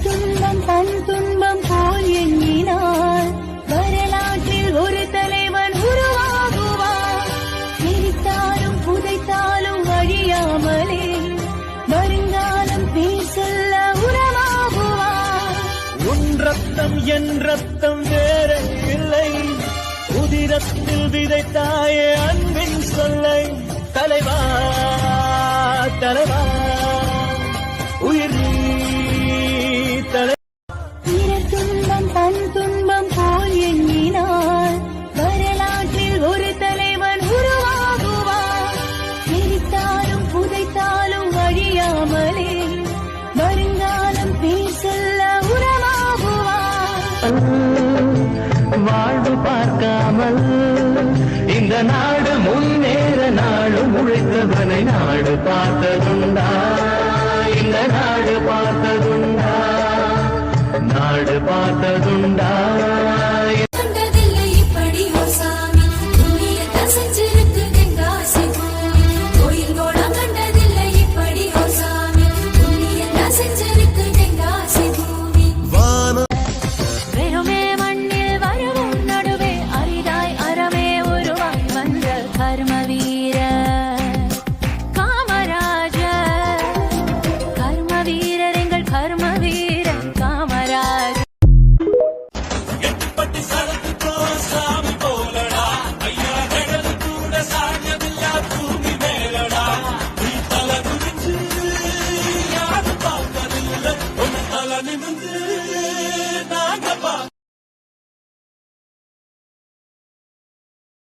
துன்பம் தன் துன்பம் போல் எண்ணினார் வரலாற்றில் ஒரு தலைவன் உருவாகுவார். எரித்தாலும் புதைத்தாலும் அழியாமலே வருங்காலம் பேர் சொல்ல உறவாகுவார். உன் ரத்தம் என் ரத்தம் வேற இல்லை, உதிரத்தில் விதைத்தாயே அன்பின் சொல்லை. தலைவா தலைவா உயிர் நீ தலை. பிறர் துன்பம் தன் துன்பம் போல் எண்ணினார் வரலாற்றில் ஒரு தலைவன் உருவாகுவார். எரித்தாலும் புதைத்தாலும் அழியாமலே வருங்காலம் பேர் சொல்ல உறவாகுவார். வாழ்வு பார்க்காமல் இந்த நாடு முன்னேற நாளும் உழைத்தவனை நாடு பார்த்ததுண்டா? இந்த நாடு பார்த்ததுண்டா? நாடு பார்த்ததுண்டா?